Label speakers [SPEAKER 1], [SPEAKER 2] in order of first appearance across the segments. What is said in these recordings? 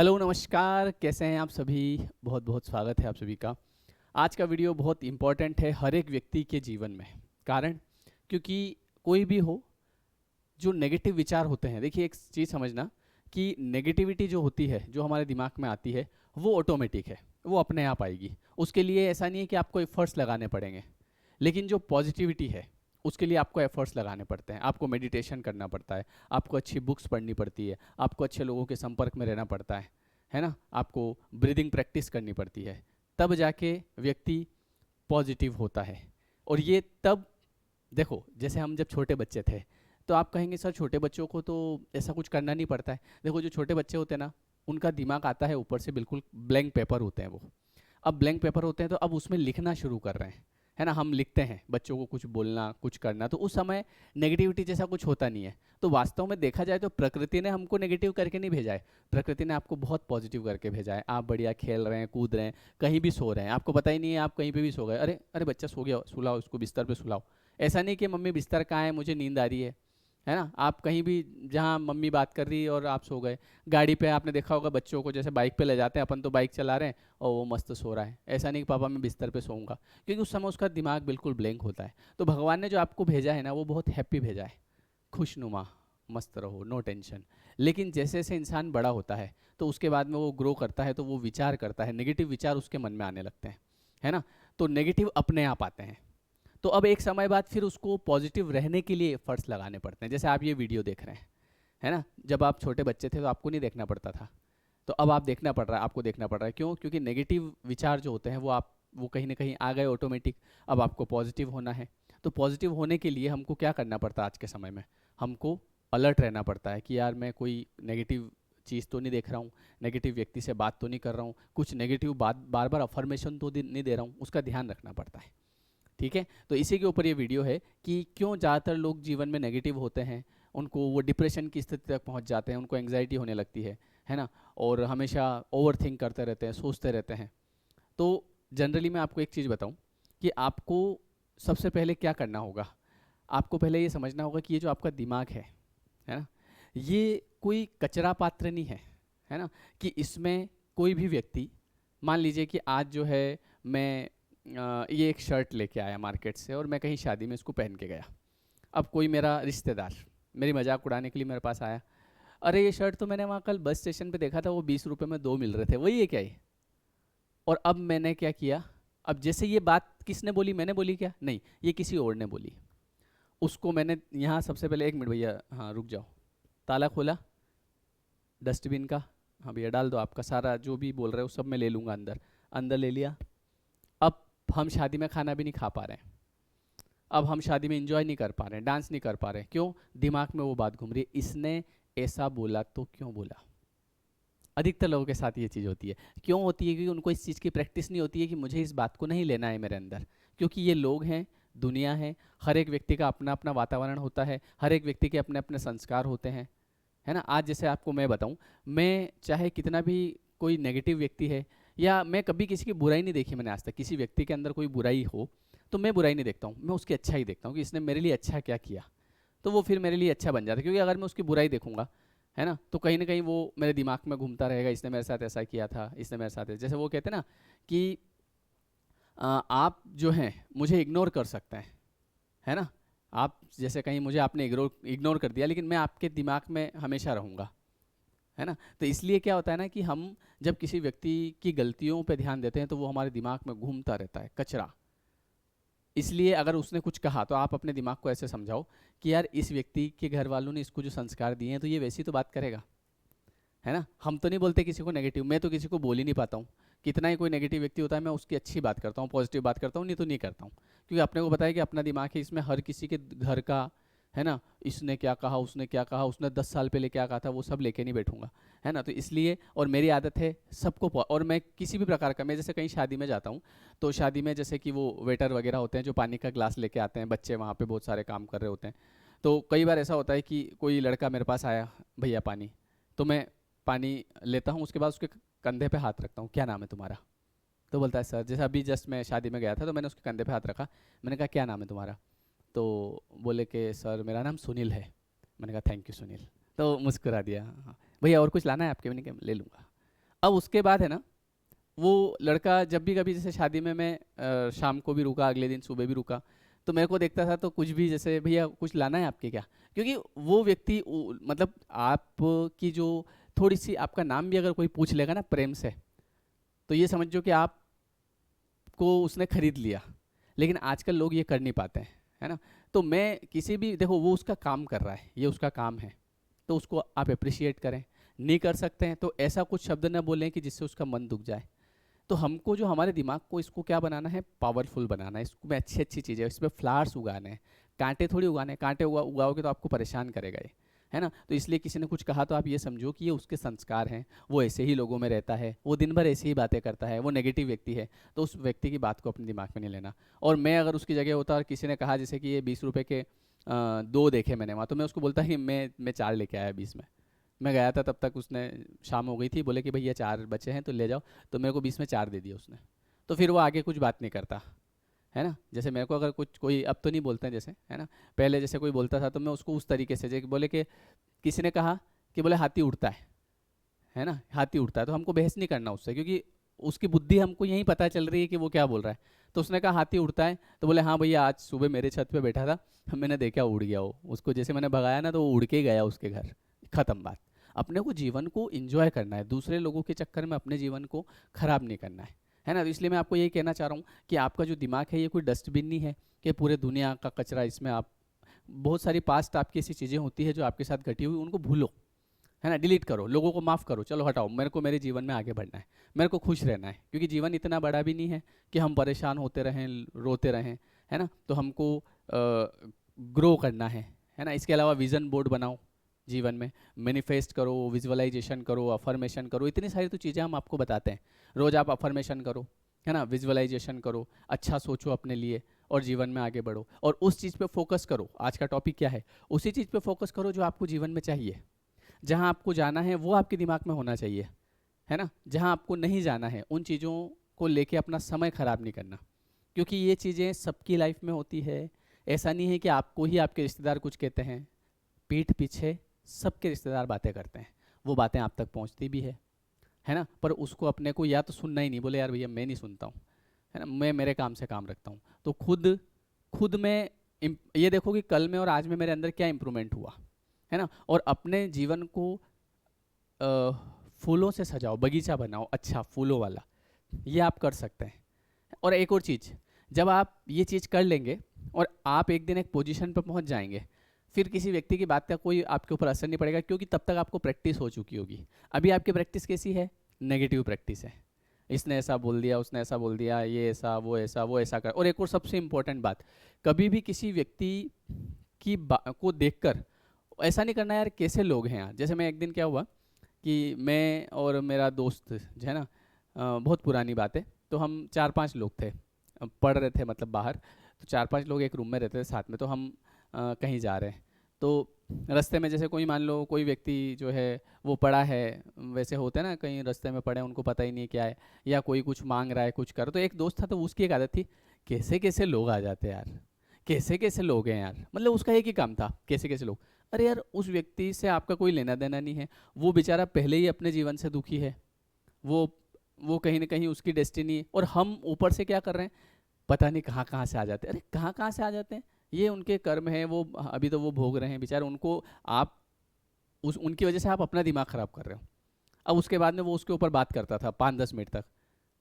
[SPEAKER 1] Hello नमस्कार, कैसे हैं आप सभी? बहुत बहुत स्वागत है आप सभी का। आज का वीडियो बहुत इम्पोर्टेंट है हर एक व्यक्ति के जीवन में। कारण क्योंकि कोई भी हो, जो नेगेटिव विचार होते हैं, देखिए एक चीज़ समझना कि नेगेटिविटी जो होती है, जो हमारे दिमाग में आती है, वो ऑटोमेटिक है, वो अपने आप आएगी। उसके लिए ऐसा नहीं है कि आपको एफर्ट्स लगाने पड़ेंगे। लेकिन जो पॉजिटिविटी है, उसके लिए आपको एफर्ट्स लगाने पड़ते हैं, आपको मेडिटेशन करना पड़ता है, आपको अच्छी बुक्स पढ़नी पड़ती है, आपको अच्छे लोगों के संपर्क में रहना पड़ता है ना, आपको ब्रीदिंग प्रैक्टिस करनी पड़ती है, तब जाके व्यक्ति पॉजिटिव होता है। और ये तब, देखो जैसे हम जब छोटे बच्चे थे, तो आप कहेंगे सर छोटे बच्चों को तो ऐसा कुछ करना नहीं पड़ता है। देखो जो छोटे बच्चे होते हैं ना, उनका दिमाग आता है ऊपर से, बिल्कुल ब्लैंक पेपर होते हैं वो। अब ब्लैंक पेपर होते हैं तो अब उसमें लिखना शुरू कर रहे हैं, है ना। हम लिखते हैं बच्चों को कुछ बोलना, कुछ करना, तो उस समय नेगेटिविटी जैसा कुछ होता नहीं है। तो वास्तव में देखा जाए तो प्रकृति ने हमको नेगेटिव करके नहीं भेजा है, प्रकृति ने आपको बहुत पॉजिटिव करके भेजा है। आप बढ़िया खेल रहे हैं, कूद रहे हैं, कहीं भी सो रहे हैं, आपको पता ही नहीं है आप कहीं पे भी सो गए। अरे अरे बच्चा सो गया, सुलाओ उसको, बिस्तर पे सुलाओ। ऐसा नहीं कि मम्मी बिस्तर कहाँ है, मुझे नींद आ रही है ना। आप कहीं भी, जहाँ मम्मी बात कर रही है और आप सो गए। गाड़ी पे आपने देखा होगा बच्चों को, जैसे बाइक पे ले जाते हैं अपन, तो बाइक चला रहे हैं और वो मस्त सो रहा है। ऐसा नहीं कि पापा मैं बिस्तर पे सोऊंगा, क्योंकि उस समय उसका दिमाग बिल्कुल ब्लैंक होता है। तो भगवान ने जो आपको भेजा है ना, वो बहुत हैप्पी भेजा है, खुशनुमा, मस्त रहो, नो टेंशन। लेकिन जैसे जैसे इंसान बड़ा होता है, तो उसके बाद में वो ग्रो करता है, तो वो विचार करता है, नेगेटिव विचार उसके मन में आने लगते हैं, है ना। तो नेगेटिव अपने आप आते हैं। तो अब एक समय बाद फिर उसको पॉजिटिव रहने के लिए एफर्ट्स लगाने पड़ते हैं। जैसे आप ये वीडियो देख रहे हैं, है ना। जब आप छोटे बच्चे थे तो आपको नहीं देखना पड़ता था, तो अब आप देखना पड़ रहा है, आपको देखना पड़ रहा है। क्यों? क्योंकि नेगेटिव विचार जो होते हैं वो कहीं ना कहीं आ गए ऑटोमेटिक। अब आपको पॉजिटिव होना है। तो पॉजिटिव होने के लिए हमको क्या करना पड़ता है आज के समय में? हमको अलर्ट रहना पड़ता है कि यार मैं कोई नेगेटिव चीज़ तो नहीं देख रहा हूँ, नेगेटिव व्यक्ति से बात तो नहीं कर रहा हूँ, कुछ नेगेटिव बात बार बार अफर्मेशन तो नहीं दे रहा हूँ, उसका ध्यान रखना पड़ता है। ठीक है, तो इसी के ऊपर ये वीडियो है कि क्यों ज़्यादातर लोग जीवन में नेगेटिव होते हैं, उनको वो डिप्रेशन की स्थिति तक पहुंच जाते हैं, उनको एंग्जाइटी होने लगती है ना। और हमेशा ओवर थिंक करते रहते हैं, सोचते रहते हैं। तो जनरली मैं आपको एक चीज़ बताऊं कि आपको सबसे पहले क्या करना होगा। आपको पहले ये समझना होगा कि ये जो आपका दिमाग है ना, ये कोई कचरा पात्र नहीं है ना। कि इसमें कोई भी व्यक्ति, मान लीजिए कि आज जो है मैं ये एक शर्ट लेके आया मार्केट से और मैं कहीं शादी में इसको पहन के गया। अब कोई मेरा रिश्तेदार मेरी मजाक उड़ाने के लिए मेरे पास आया, अरे ये शर्ट तो मैंने वहाँ कल बस स्टेशन पे देखा था, वो 20 रुपए में दो मिल रहे थे, वही है क्या ये? और अब मैंने क्या किया, अब जैसे ये बात किसने बोली, मैंने बोली क्या? नहीं, ये किसी और ने बोली। उसको मैंने यहाँ सबसे पहले, एक मिनट भैया, हाँ रुक जाओ, ताला खोला डस्टबिन का, हाँ भैया डाल दो, आपका सारा जो भी बोल रहे हो सब मैं ले लूँगा अंदर। अंदर ले लिया। अब हम शादी में खाना भी नहीं खा पा रहे हैं, अब हम शादी में इंजॉय नहीं कर पा रहे हैं, डांस नहीं कर पा रहे हैं। क्यों? दिमाग में वो बात घूम रही है, इसने ऐसा बोला तो क्यों बोला। अधिकतर लोगों के साथ ये चीज़ होती है। क्यों होती है? क्योंकि उनको इस चीज़ की प्रैक्टिस नहीं होती है कि मुझे इस बात को नहीं लेना है मेरे अंदर। क्योंकि ये लोग हैं, दुनिया है, हर एक व्यक्ति का अपना अपना वातावरण होता है, हर एक व्यक्ति के अपने अपने संस्कार होते हैं, है ना। आज जैसे आपको मैं बताऊं, मैं चाहे कितना भी कोई नेगेटिव व्यक्ति है, या मैं कभी किसी की बुराई नहीं देखी मैंने आज तक, किसी व्यक्ति के अंदर कोई बुराई हो तो मैं बुराई नहीं देखता हूँ, मैं उसकी अच्छा ही देखता हूँ कि इसने मेरे लिए अच्छा क्या किया, तो वो फिर मेरे लिए अच्छा बन जाता है। क्योंकि अगर मैं उसकी बुराई देखूंगा, है ना, तो कहीं ना कहीं वो मेरे दिमाग में घूमता रहेगा, इसने मेरे साथ ऐसा किया था, इसने मेरे साथ जैसे वो कहते हैं ना कि आप जो हैं मुझे इग्नोर कर सकते हैं, है ना। आप जैसे कहीं मुझे आपने इग्नोर इग्नोर कर दिया, लेकिन मैं आपके दिमाग में हमेशा रहूंगा, है ना। तो इसलिए क्या होता है ना कि हम जब किसी व्यक्ति की गलतियों पे ध्यान देते हैं तो वो हमारे दिमाग में घूमता रहता है कचरा। इसलिए अगर उसने कुछ कहा तो आप अपने दिमाग को ऐसे समझाओ कि यार इस व्यक्ति के घर वालों ने इसको जो संस्कार दिए हैं तो ये वैसी तो बात करेगा, है ना। हम तो नहीं बोलते किसी को नेगेटिव, मैं तो किसी को बोल ही नहीं पाता हूँ। कितना ही कोई नेगेटिव व्यक्ति होता है मैं उसकी अच्छी बात करता हूँ, पॉजिटिव बात करता हूँ, नहीं तो नहीं करता हूँ। क्योंकि अपने को पता है कि अपना दिमाग है, इसमें हर किसी के घर का, है ना, इसने क्या कहा, उसने क्या कहा, उसने 10 साल पहले क्या कहा था, वो सब लेके नहीं बैठूंगा, है ना। तो इसलिए, और मेरी आदत है सबको और मैं किसी भी प्रकार का, मैं जैसे कहीं शादी में जाता हूँ, तो शादी में जैसे कि वो वेटर वगैरह होते हैं जो पानी का ग्लास लेके आते हैं, बच्चे वहाँ पे बहुत सारे काम कर रहे होते हैं। तो कई बार ऐसा होता है कि कोई लड़का मेरे पास आया, भैया पानी, तो मैं पानी लेता हूँ, उसके बाद उसके कंधे पे हाथ रखता हूँ, क्या नाम है तुम्हारा? तो बोलता है सर, जैसे अभी जस्ट मैं शादी में गया था तो मैंने उसके कंधे पे हाथ रखा, मैंने कहा क्या नाम है तुम्हारा? तो बोले कि सर मेरा नाम सुनील है। मैंने कहा थैंक यू सुनील। तो मुस्कुरा दिया, हाँ भैया और कुछ लाना है आपके? मैंने कहा ले लूँगा। अब उसके बाद है ना, वो लड़का जब भी कभी जैसे शादी में मैं शाम को भी रुका, अगले दिन सुबह भी रुका, तो मेरे को देखता था तो कुछ भी जैसे भैया कुछ लाना है आपके क्या, क्योंकि वो व्यक्ति मतलब आपकी जो थोड़ी सी आपका नाम भी अगर कोई पूछ लेगा ना प्रेम से, तो ये समझो कि आपको उसने खरीद लिया। लेकिन आजकल लोग ये कर नहीं पाते हैं, है ना। तो मैं किसी भी, देखो वो उसका काम कर रहा है, ये उसका काम है, तो उसको आप अप्रिशिएट करें। नहीं कर सकते हैं तो ऐसा कुछ शब्द न बोलें कि जिससे उसका मन दुख जाए। तो हमको जो हमारे दिमाग को इसको क्या बनाना है, पावरफुल बनाना है, इसको में अच्छी अच्छी चीज़ें, इसमें फ्लावर्स उगाने हैं, कांटे थोड़ी उगाने हैं। कांटे उगाओगे तो आपको परेशान करेगा ये, है ना। तो इसलिए किसी ने कुछ कहा तो आप ये समझो कि ये उसके संस्कार हैं, वो ऐसे ही लोगों में रहता है, वो दिन भर ऐसे ही बातें करता है, वो नेगेटिव व्यक्ति है, तो उस व्यक्ति की बात को अपने दिमाग में नहीं लेना। और मैं अगर उसकी जगह होता और किसी ने कहा जैसे कि ये 20 रुपए के दो देखे मैंने वहाँ, तो मैं उसको बोलता कि मैं चार लेके आया 20 में। मैं गया था तब तक उसने, शाम हो गई थी, बोले कि भैया चार बचे हैं तो ले जाओ, तो मेरे को 20 में चार दे दिया उसने। तो फिर वो आगे कुछ बात नहीं करता, है ना। जैसे मेरे को अगर कुछ कोई, अब तो नहीं बोलते हैं जैसे, है ना, पहले जैसे कोई बोलता था तो मैं उसको उस तरीके से, जैसे बोले कि किसी ने कहा कि बोले हाथी उड़ता है ना, हाथी उड़ता है, तो हमको बहस नहीं करना उससे, क्योंकि उसकी बुद्धि हमको यही पता चल रही है कि वो क्या बोल रहा है। तो उसने कहा हाथी उड़ता है, तो बोले हाँ भैया आज सुबह मेरे छत पे बैठा था, मैंने देखा उड़ गया वो, उसको जैसे मैंने भगाया ना तो वो उड़ के ही गया उसके घर, खत्म बात। अपने को जीवन को एंजॉय करना है, दूसरे लोगों के चक्कर में अपने जीवन को खराब नहीं करना है ना। तो इसलिए मैं आपको यही कहना चाह रहा हूँ कि आपका जो दिमाग है ये कोई डस्टबिन नहीं है कि पूरे दुनिया का कचरा इसमें आप, बहुत सारी पास्ट आपकी ऐसी चीज़ें होती है जो आपके साथ घटी हुई, उनको भूलो, है ना, डिलीट करो, लोगों को माफ़ करो, चलो हटाओ, मेरे को मेरे जीवन में आगे बढ़ना है, मेरे को खुश रहना है, क्योंकि जीवन इतना बड़ा भी नहीं है कि हम परेशान होते रहें, रोते रहें, है ना। तो हमको ग्रो करना है ना। इसके अलावा विज़न बोर्ड बनाओ जीवन में, मैनिफेस्ट करो, विजुअलाइजेशन करो, अफर्मेशन करो, इतनी सारी तो चीज़ें हम आपको बताते हैं। रोज़ आप अफर्मेशन करो, है ना, विजुअलाइजेशन करो, अच्छा सोचो अपने लिए और जीवन में आगे बढ़ो, और उस चीज़ पे फोकस करो। आज का टॉपिक क्या है, उसी चीज़ पे फोकस करो जो आपको जीवन में चाहिए। जहाँ आपको जाना है वो आपके दिमाग में होना चाहिए, है ना। जहाँ आपको नहीं जाना है उन चीज़ों को लेके अपना समय खराब नहीं करना, क्योंकि ये चीज़ें सबकी लाइफ में होती है। ऐसा नहीं है कि आपको ही आपके रिश्तेदार कुछ कहते हैं, पीठ पीछे सबके रिश्तेदार बातें करते हैं, वो बातें आप तक पहुँचती भी है ना। पर उसको अपने को या तो सुनना ही नहीं, बोले यार भैया मैं नहीं सुनता हूँ, है ना, मैं मेरे काम से काम रखता हूँ। तो खुद खुद में ये देखो कि कल में और आज में मेरे अंदर क्या इंप्रूवमेंट हुआ, है ना। और अपने जीवन को फूलों से सजाओ, बगीचा बनाओ अच्छा फूलों वाला, ये आप कर सकते हैं। और एक और चीज़, जब आप ये चीज़ कर लेंगे और आप एक दिन एक पोजीशन पर पहुंच जाएंगे, फिर किसी व्यक्ति की बात का कोई आपके ऊपर असर नहीं पड़ेगा, क्योंकि तब तक आपको प्रैक्टिस हो चुकी होगी। अभी आपकी प्रैक्टिस कैसी है, नेगेटिव प्रैक्टिस है, इसने ऐसा बोल दिया, उसने ऐसा बोल दिया, ये ऐसा वो ऐसा कर। और एक और सबसे इम्पोर्टेंट बात, कभी भी किसी व्यक्ति की को देखकर ऐसा नहीं करना यार कैसे लोग हैं यार। जैसे मैं एक दिन क्या हुआ कि मैं और मेरा दोस्त जो है ना, बहुत पुरानी बात है, तो हम 4-5 लोग थे, पढ़ रहे थे मतलब बाहर, तो 4-5 लोग एक रूम में रहते थे साथ में। तो हम कहीं जा रहे हैं, तो रास्ते में जैसे कोई मान लो कोई व्यक्ति जो है वो पड़ा है, वैसे होते हैं ना कहीं रास्ते में पड़े, उनको पता ही नहीं क्या है, या कोई कुछ मांग रहा है कुछ कर। तो एक दोस्त था, तो उसकी एक आदत थी, कैसे कैसे लोग आ जाते हैं यार, कैसे कैसे लोग हैं यार, मतलब उसका एक ही काम था, कैसे कैसे लोग। अरे यार उस व्यक्ति से आपका कोई लेना देना नहीं है, वो बेचारा पहले ही अपने जीवन से दुखी है, वो वो कहीं ना कहीं उसकी डेस्टिनी, और हम ऊपर से क्या कर रहे हैं, पता नहीं कहाँ कहाँ से आ जाते हैं। अरे कहाँ कहाँ से आ जाते हैं, ये उनके कर्म है, वो अभी तो वो भोग रहे हैं बेचारे, उनको आप उस उनकी वजह से आप अपना दिमाग खराब कर रहे हो। अब उसके बाद में वो उसके ऊपर बात करता था 5-10 मिनट तक,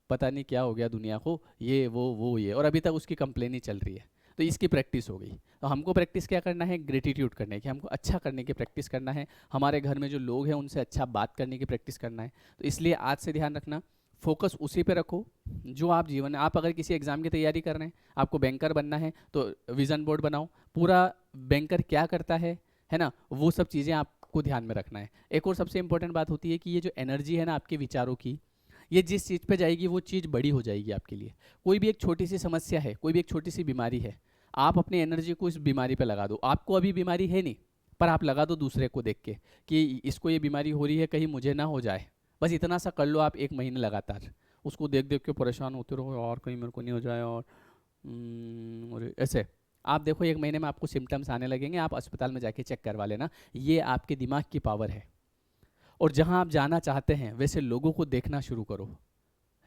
[SPEAKER 1] पता नहीं क्या हो गया दुनिया को, ये वो ये, और अभी तक उसकी कंप्लेन ही चल रही है। तो इसकी प्रैक्टिस हो गई। तो हमको प्रैक्टिस क्या करना है, ग्रेटिट्यूड करने की, हमको अच्छा करने की प्रैक्टिस करना है, हमारे घर में जो लोग हैं उनसे अच्छा बात करने की प्रैक्टिस करना है। तो इसलिए आज से ध्यान रखना, फोकस उसी पे रखो जो आप जीवन में, आप अगर किसी एग्ज़ाम की तैयारी कर रहे हैं, आपको बैंकर बनना है, तो विज़न बोर्ड बनाओ, पूरा बैंकर क्या करता है ना, वो सब चीज़ें आपको ध्यान में रखना है। एक और सबसे इंपॉर्टेंट बात होती है कि ये जो एनर्जी है ना आपके विचारों की, ये जिस चीज़ पे जाएगी वो चीज़ बड़ी हो जाएगी आपके लिए। कोई भी एक छोटी सी समस्या है, कोई भी एक छोटी सी बीमारी है, आप अपनी एनर्जी को इस बीमारी पे लगा दो, आपको अभी बीमारी है नहीं, पर आप लगा दो दूसरे को देख के कि इसको ये बीमारी हो रही है, कहीं मुझे ना हो जाए। बस इतना सा कर लो आप 1 महीने लगातार, उसको देख देख के परेशान होते रहो, और कहीं मेरे को नहीं हो जाए, और ऐसे आप देखो 1 महीने में आपको सिम्टम्स आने लगेंगे, आप अस्पताल में जाके चेक करवा लेना। ये आपके दिमाग की पावर है। और जहाँ आप जाना चाहते हैं वैसे लोगों को देखना शुरू करो,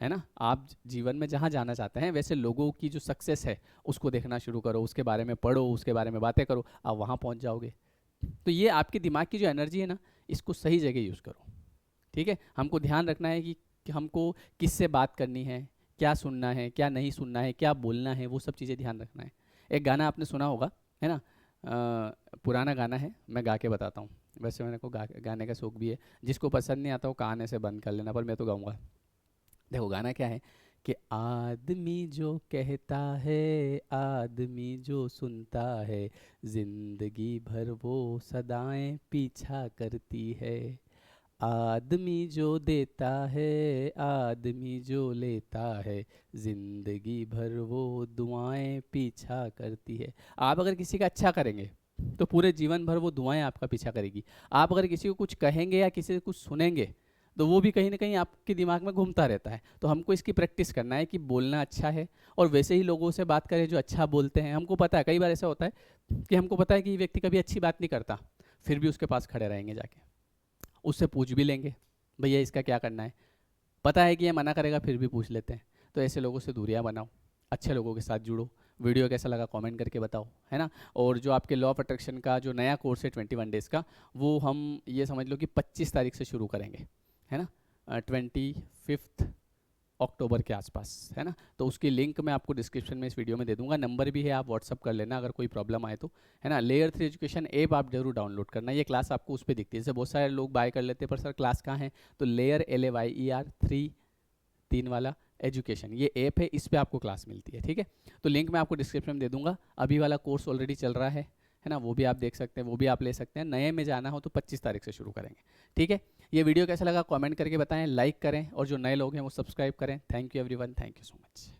[SPEAKER 1] है ना। आप जीवन में जहाँ जाना चाहते हैं वैसे लोगों की जो सक्सेस है उसको देखना शुरू करो, उसके बारे में पढ़ो, उसके बारे में बातें करो, आप वहाँ पहुँच जाओगे। तो ये आपके दिमाग की जो एनर्जी है ना, इसको सही जगह यूज़ करो, ठीक है। हमको ध्यान रखना है कि हमको किससे बात करनी है, क्या सुनना है, क्या नहीं सुनना है, क्या बोलना है, वो सब चीज़ें ध्यान रखना है। एक गाना आपने सुना होगा, है ना, पुराना गाना है, मैं गा के बताता हूँ। वैसे मेरे को गाने का शौक भी है, जिसको पसंद नहीं आता वो कान ऐसे बंद कर लेना, पर मैं तो गाऊंगा। देखो गाना क्या है कि आदमी जो कहता है, आदमी जो सुनता है, जिंदगी भर वो सदाएं पीछा करती है। आदमी जो देता है, आदमी जो लेता है, जिंदगी भर वो दुआएं पीछा करती है। आप अगर किसी का अच्छा करेंगे तो पूरे जीवन भर वो दुआएं आपका पीछा करेगी। आप अगर किसी को कुछ कहेंगे या किसी से कुछ सुनेंगे तो वो भी कहीं ना कहीं आपके दिमाग में घूमता रहता है। तो हमको इसकी प्रैक्टिस करना है कि बोलना अच्छा है, और वैसे ही लोगों से बात करें जो अच्छा बोलते हैं। हमको पता है, कई बार ऐसा होता है कि हमको पता है कि ये व्यक्ति कभी अच्छी बात नहीं करता, फिर भी उसके पास खड़े रहेंगे जाके, उससे पूछ भी लेंगे भैया इसका क्या करना है। पता है कि ये मना करेगा फिर भी पूछ लेते हैं। तो ऐसे लोगों से दूरियां बनाओ, अच्छे लोगों के साथ जुड़ो। वीडियो कैसा लगा कमेंट करके बताओ, है ना। और जो आपके लॉ ऑफ अट्रैक्शन का जो नया कोर्स है 21 डेज़ का, वो हम ये समझ लो कि 25 तारीख से शुरू करेंगे, है ना, 25 अक्टूबर के आसपास, है ना। तो उसकी लिंक मैं आपको डिस्क्रिप्शन में इस वीडियो में दे दूंगा, नंबर भी है, आप व्हाट्सअप कर लेना अगर कोई प्रॉब्लम आए तो, है ना। लेयर 3 एजुकेशन ऐप आप जरूर डाउनलोड करना, ये क्लास आपको उस पर दिखती है। जैसे बहुत सारे लोग बाय कर लेते हैं, पर सर क्लास कहाँ है, तो लेयर LAYER 3 वाला एजुकेशन, ये ऐप है, इस पर आपको क्लास मिलती है, ठीक है। तो लिंक मैं आपको डिस्क्रिप्शन में दे दूंगा। अभी वाला कोर्स ऑलरेडी चल रहा है ना, वो भी आप देख सकते हैं, वो भी आप ले सकते हैं। नए में जाना हो तो 25 तारीख से शुरू करेंगे, ठीक है। ये वीडियो कैसा लगा कमेंट करके बताएं, लाइक करें, और जो नए लोग हैं वो सब्सक्राइब करें। Thank you everyone, thank you so much.